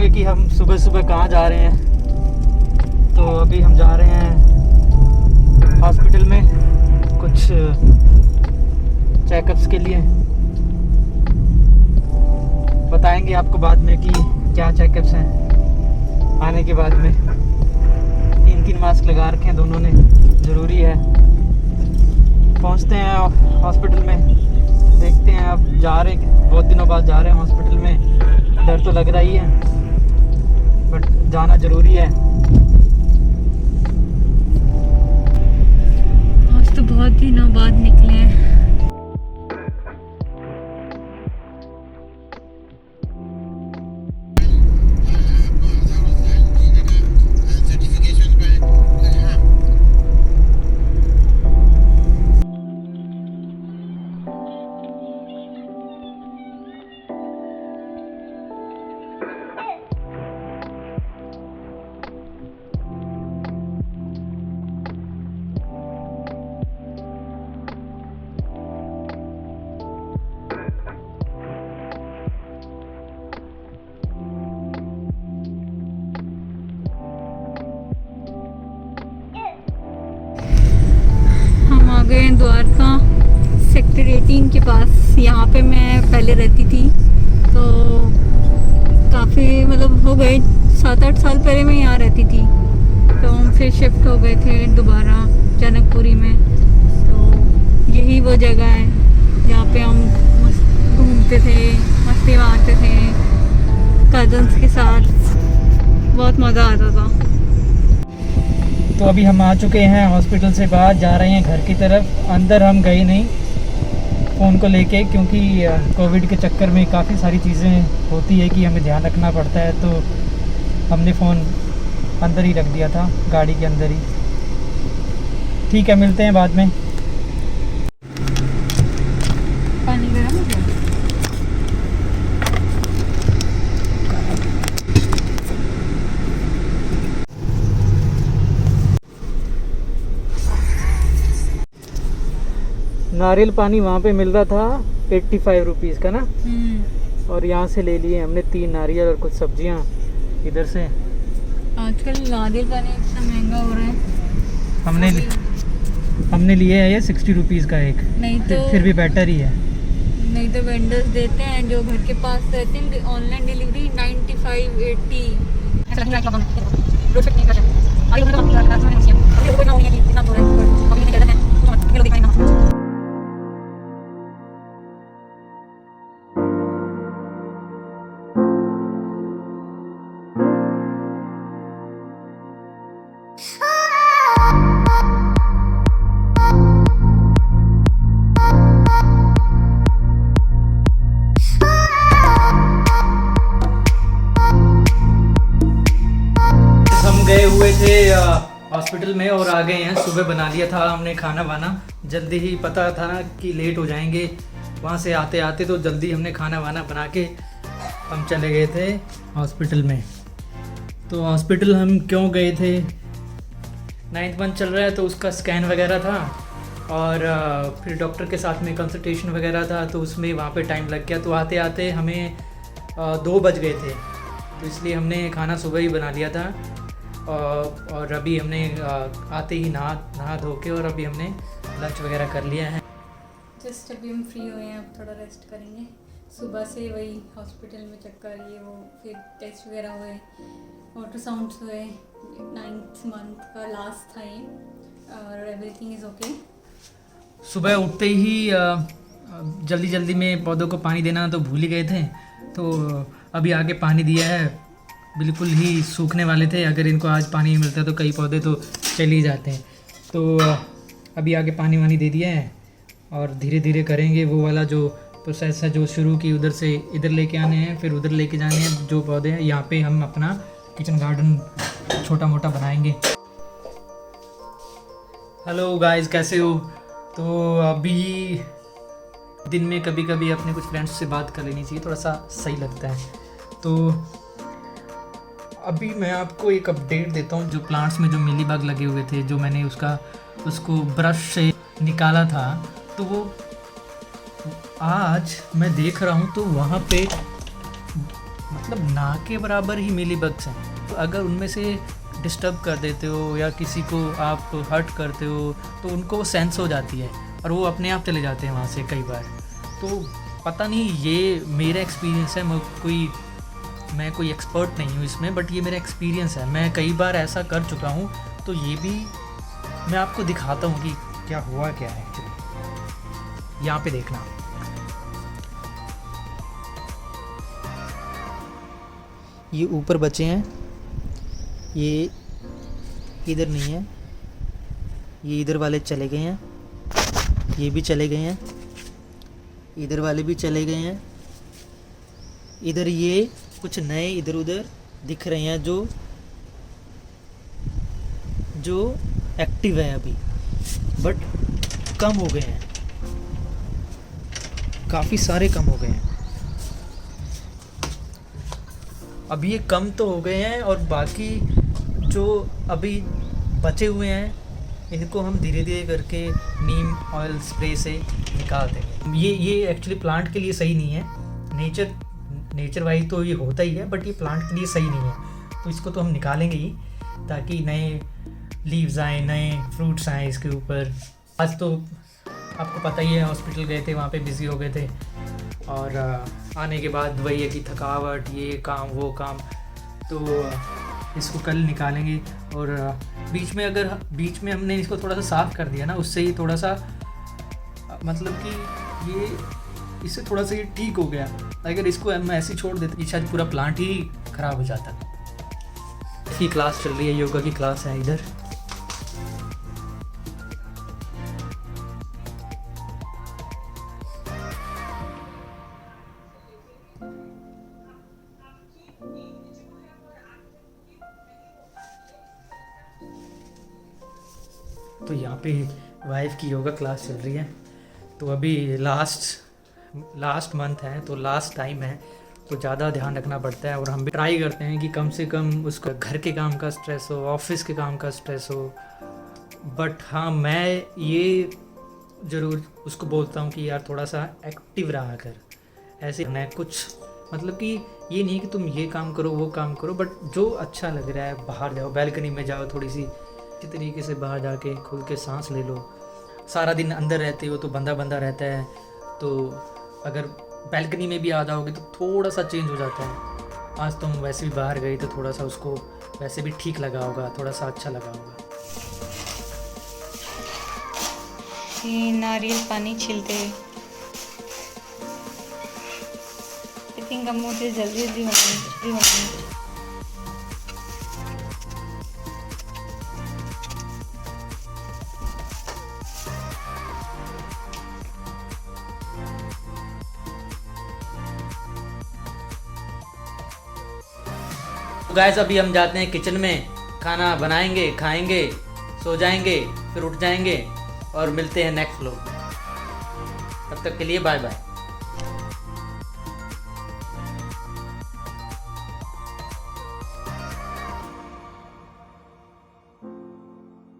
पूछोगे कि हम सुबह सुबह कहाँ जा रहे हैं, तो अभी हम जा रहे हैं हॉस्पिटल में कुछ चेकअप्स के लिए। बताएंगे आपको बाद में कि क्या चेकअप्स हैं आने के बाद में। 3 मास्क लगा रखे हैं दोनों ने, ज़रूरी है। पहुंचते हैं हॉस्पिटल में, देखते हैं। अब जा रहे, बहुत दिनों बाद जा रहे हैं हॉस्पिटल में। डर तो लग रहा ही है, बट जाना ज़रूरी है। आज तो बहुत दिनों बाद निकले हैं। गए द्वारका सेक्टर 18 के पास। यहाँ पे मैं पहले रहती थी, तो काफ़ी मतलब हो गए 7-8 साल पहले मैं यहाँ रहती थी। तो हम फिर शिफ्ट हो गए थे दोबारा जनकपुरी में। तो यही वो जगह है जहाँ पे हम घूमते थे, मस्ती मारते थे कज़न्स के साथ। बहुत मज़ा आता था। तो अभी हम आ चुके हैं हॉस्पिटल से बाहर, जा रहे हैं घर की तरफ। अंदर हम गए नहीं फ़ोन को लेके, क्योंकि कोविड के चक्कर में काफ़ी सारी चीज़ें होती है कि हमें ध्यान रखना पड़ता है। तो हमने फ़ोन अंदर ही रख दिया था, गाड़ी के अंदर ही। ठीक है, मिलते हैं बाद में। पानी गर्म हो गया? नारियल पानी वहाँ पे मिल रहा था 85 रुपीज़ का ना, और यहाँ से ले लिए हमने 3 नारियल और कुछ सब्जियाँ इधर से। आजकल नारियल पानी इतना महंगा हो रहा है। हमने लिए है ये 60 रुपीज़ का एक। नहीं तो फिर भी बेटर ही है। नहीं तो वेंडर्स देते हैं जो घर के पास रहते हैं ऑनलाइन डिलीवरी 95-80। गए हुए थे हॉस्पिटल में और आ गए हैं। सुबह बना लिया था हमने खाना वाना, जल्दी ही। पता था ना कि लेट हो जाएंगे वहाँ से आते आते, तो जल्दी हमने खाना वाना बना के हम चले गए थे हॉस्पिटल में। तो हॉस्पिटल हम क्यों गए थे, 9th मंथ चल रहा है तो उसका स्कैन वगैरह था, और फिर डॉक्टर के साथ में कंसल्टेशन वगैरह था, तो उसमें वहाँ पे टाइम लग गया। तो आते आते हमें 2 बज गए थे, तो इसलिए हमने खाना सुबह ही बना लिया था। और अभी हमने आते ही नहा धो के, और अभी हमने लंच वगैरह कर लिया है। जस्ट अभी हम फ्री हुए हैं, अब थोड़ा रेस्ट करेंगे। सुबह से वही हॉस्पिटल में चक्कर, ये वो, फिर टेस्ट वगैरह हुए, अल्ट्रासाउंड्स हुए। 9th मंथ का लास्ट था ये, और एवरीथिंग इज़ ओके। सुबह उठते ही जल्दी जल्दी में पौधों को पानी देना तो भूल ही गए थे, तो अभी आके पानी दिया है। बिल्कुल ही सूखने वाले थे, अगर इनको आज पानी नहीं मिलता तो कई पौधे तो चल ही जाते हैं। तो अभी आगे पानी वानी दे दिया है, और धीरे धीरे करेंगे वो वाला जो प्रोसेस है जो शुरू की, उधर से इधर लेके आने हैं, फिर उधर लेके जाने हैं जो पौधे हैं। यहाँ पे हम अपना किचन गार्डन छोटा मोटा बनाएंगे। हेलो गाइस, कैसे हो? तो अभी दिन में कभी कभी अपने कुछ फ्रेंड्स से बात कर लेनी चाहिए, थोड़ा सा सही लगता है। तो अभी मैं आपको एक अपडेट देता हूँ। जो प्लांट्स में जो मिलीबग लगे हुए थे, जो मैंने उसको ब्रश से निकाला था, तो वो आज मैं देख रहा हूँ तो वहाँ पे मतलब ना के बराबर ही मिली बग्स हैं। तो अगर उनमें से डिस्टर्ब कर देते हो या किसी को आप हर्ट करते हो तो उनको सेंस हो जाती है और वो अपने आप चले जाते हैं वहाँ से कई बार। तो पता नहीं, ये मेरा एक्सपीरियंस है, मैं कोई एक्सपर्ट नहीं हूँ इसमें, बट ये मेरा एक्सपीरियंस है। मैं कई बार ऐसा कर चुका हूँ, तो ये भी मैं आपको दिखाता हूँ कि क्या हुआ क्या है एक्चुअली। यहाँ पे देखना, ये ऊपर बचे हैं, ये इधर नहीं है, ये इधर वाले चले गए हैं, ये भी चले गए हैं, इधर वाले भी चले गए हैं, इधर ये कुछ नए इधर उधर दिख रहे हैं जो एक्टिव है अभी, बट कम हो गए हैं, काफ़ी सारे कम हो गए हैं। अभी ये कम तो हो गए हैं और बाकी जो अभी बचे हुए हैं इनको हम धीरे धीरे करके नीम ऑयल स्प्रे से निकाल देंगे। ये एक्चुअली प्लांट के लिए सही नहीं है, नेचर वाइज तो ये होता ही है, बट ये प्लांट के लिए सही नहीं है। तो इसको तो हम निकालेंगे ही ताकि नए लीव्स आए, नए फ्रूट्स आए इसके ऊपर। आज तो आपको पता ही है, हॉस्पिटल गए थे, वहाँ पे बिज़ी हो गए थे और आने के बाद वही है कि थकावट, ये काम वो काम, तो इसको कल निकालेंगे। और बीच में हमने इसको थोड़ा सा साफ़ कर दिया ना, उससे ही थोड़ा सा मतलब कि ये इससे थोड़ा सा ये ठीक हो गया। अगर इसको हम ऐसे ही छोड़ देते शायद पूरा प्लांट ही ख़राब हो जाता। इसकी क्लास चल रही है, योगा की क्लास है इधर। तो यहाँ पे वाइफ की योगा क्लास चल रही है। तो अभी लास्ट मंथ है, तो लास्ट टाइम है, तो ज़्यादा ध्यान रखना पड़ता है। और हम भी ट्राई करते हैं कि कम से कम उसको घर के काम का स्ट्रेस हो, ऑफिस के काम का स्ट्रेस हो। बट हाँ, मैं ये ज़रूर उसको बोलता हूँ कि यार थोड़ा सा एक्टिव रहा कर, ऐसे न कुछ मतलब कि ये नहीं कि तुम ये काम करो वो काम करो, बट जो अच्छा लग रहा है बाहर जाओ, बैल्कनी में जाओ, थोड़ी सी अच्छी तरीके से बाहर जाके खुल के सांस ले लो। सारा दिन अंदर रहते हो तो बंदा रहता है, तो अगर बैल्कनी में भी आ जाओगे तो थोड़ा सा चेंज हो जाता है। आज तुम वैसे भी बाहर गई तो थोड़ा सा उसको वैसे भी ठीक लगा होगा, थोड़ा सा अच्छा लगा होगा। ये नारियल पानी छिलते हुए आई थिंक अब मुझे जल्दी होना। गाइस अभी हम जाते हैं किचन में, खाना बनाएंगे, खाएंगे, सो जाएंगे, फिर उठ जाएंगे और मिलते हैं नेक्स्ट व्लॉग। तब तक के लिए बाय बाय।